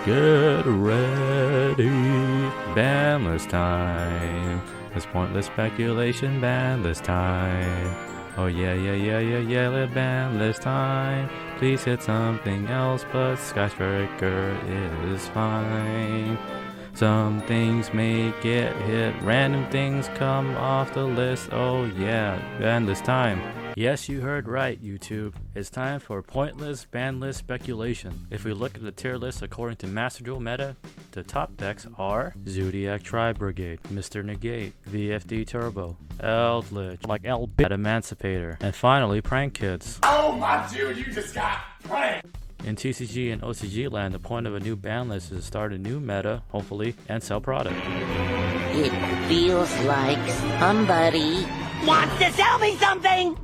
Get ready, banlist time. It's pointless speculation, banlist time. Oh yeah, let banlist time. Please hit something else, but Skyscraper is fine. Some things may get hit, random things come off the list. Oh yeah, banlist time. Yes, you heard right, YouTube. It's time for pointless ban list speculation. If we look at the tier list according to Master Duel meta, the top decks are Zodiac Tri-Brigade, Mr. Negate, VFD Turbo, Eldritch, like Elbit Emancipator, and finally Prank Kids. Oh my dude, you just got pranked! In TCG and OCG land, the point of a new ban list is to start a new meta, hopefully, and sell product. It feels like somebody wants to sell me something!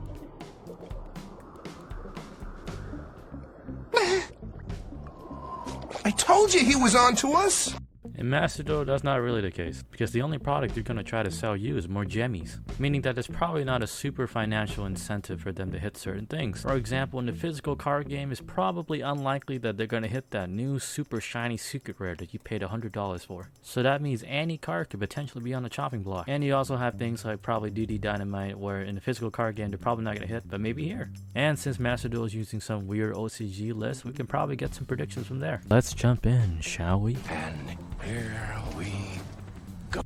I told you he was on to us! In Master Duel, that's not really the case, because the only product they're going to try to sell you is more gemmies, meaning that there's probably not a super financial incentive for them to hit certain things. For example, in the physical card game, it's probably unlikely that they're going to hit that new super shiny secret rare that you paid $100 for. So that means any card could potentially be on the chopping block. And you also have things like probably DD Dynamite, where in the physical card game they're probably not going to hit, but maybe here. And since Master Duel is using some weird OCG list, we can probably get some predictions from there. Let's jump in, shall we? And here we go.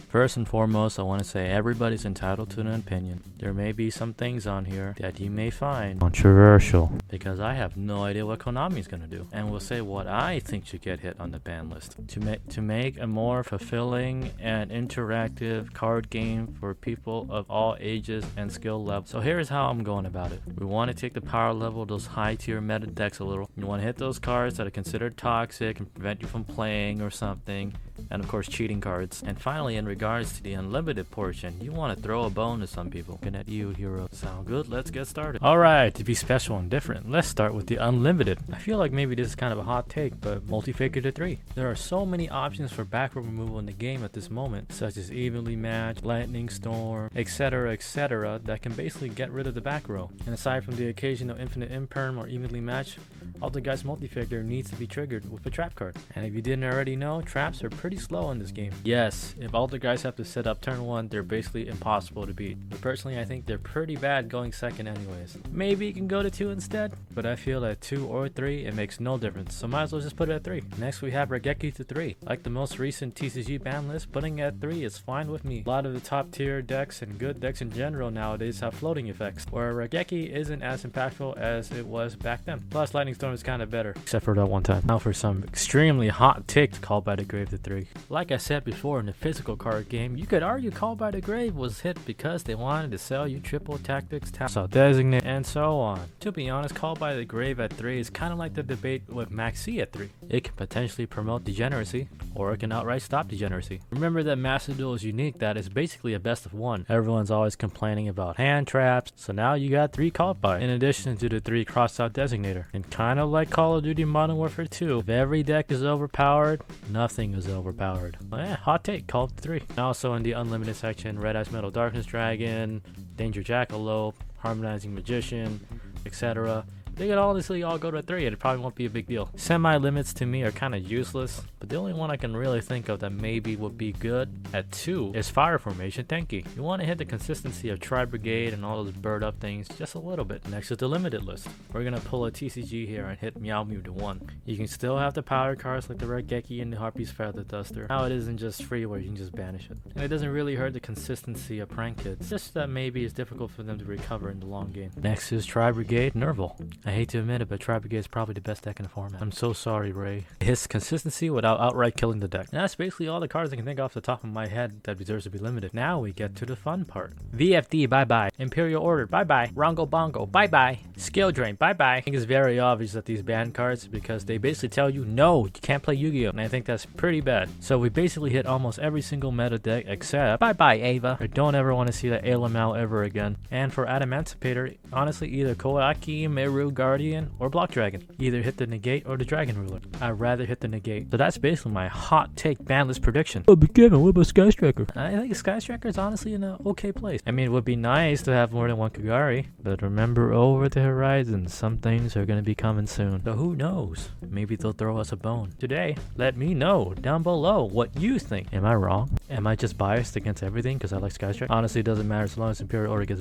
First and foremost, I want to say everybody's entitled to an opinion. There may be some things on here that you may find controversial, because I have no idea what Konami's going to do. And we'll say what I think should get hit on the ban list. To make a more fulfilling and interactive card game for people of all ages and skill levels. So here's how I'm going about it. We want to take the power level of those high tier meta decks a little. You want to hit those cards that are considered toxic and prevent you from playing or something. And of course cheating cards. And finally, in regards to the unlimited portion, you want to throw a bone to some people. Looking at you, hero. Sound good? Let's get started. Alright, to be special and different, let's start with the unlimited. I feel like maybe this is kind of a hot take, but multi-figure to 3. There are so many options for back row removal in the game at this moment, such as evenly matched, lightning storm, etc, that can basically get rid of the back row. And aside from the occasional infinite imperm or evenly matched, Altergeist multi-figure needs to be triggered with a trap card. And if you didn't already know, traps are pretty slow in this game. Yes, if Altergeist have to set up turn 1, they're basically impossible to beat. But personally, I think they're pretty bad going second anyways. Maybe you can go to 2 instead, but I feel at 2 or 3, it makes no difference. So might as well just put it at 3. Next we have Raigeki to 3. Like the most recent TCG ban list, putting it at 3 is fine with me. A lot of the top tier decks and good decks in general nowadays have floating effects, where Raigeki isn't as impactful as it was back then. Plus Lightning Storm is kind of better, except for that one time. Now for some extremely hot take, Call by the Grave to 3. Like I said before, in the physical card game, you could argue Call by the Grave was hit because they wanted to sell you triple tactics, so designate, and so on. To be honest, Call by the Grave at 3 is kind of like the debate with Max C at 3. It can potentially promote degeneracy, or it can outright stop degeneracy. Remember that Master Duel is unique, that it's basically a best of 1. Everyone's always complaining about hand traps, so now you got 3 Call by, in addition to the 3 crossed out designator. And kind of like Call of Duty Modern Warfare 2, if every deck is overpowered, nothing is overpowered. Hot take, Call of 3. And also in the unlimited section, Red Eyes Metal Darkness Dragon, Danger Jackalope, Harmonizing Magician, etc. They could honestly all go to 3 and it probably won't be a big deal. Semi-limits to me are kind of useless, but the only one I can really think of that maybe would be good at 2 is Fire Formation Tenki. You want to hit the consistency of Tri-Brigade and all those bird up things just a little bit. Next is the limited list. We're going to pull a TCG here and hit Meow Mew to 1. You can still have the power cards like the Raigeki and the Harpy's Feather Duster. Now it isn't just free where you can just banish it. And it doesn't really hurt the consistency of Prank Kids, just that maybe it's difficult for them to recover in the long game. Next is Tri-Brigade Nerval. I hate to admit it, but Tri-Brigade is probably the best deck in the format. I'm so sorry, Ray. It hits consistency without outright killing the deck. And that's basically all the cards I can think off the top of my head that deserves to be limited. Now we get to the fun part. VFD, bye-bye. Imperial Order, bye-bye. Rongo Bongo, bye-bye. Skill Drain, bye-bye. I think it's very obvious that these ban cards, because they basically tell you, no, you can't play Yu-Gi-Oh! And I think that's pretty bad. So we basically hit almost every single meta deck except bye-bye Ava. I don't ever want to see that Ailamau ever again. And for Emancipator, honestly, either Kawaii, Meru, Wanku, Guardian, or Block Dragon. Either hit the negate or the Dragon Ruler. I'd rather hit the negate. So that's basically my hot take ban list prediction. Oh, but Kevin, what about Sky Striker? I think Sky Striker is honestly in an okay place. I mean, it would be nice to have more than one Kagari, but remember, over the horizon, some things are going to be coming soon. So who knows? Maybe they'll throw us a bone. Today, let me know down below what you think. Am I wrong? Am I just biased against everything because I like Sky Striker? Honestly, it doesn't matter as long as Imperial Order gets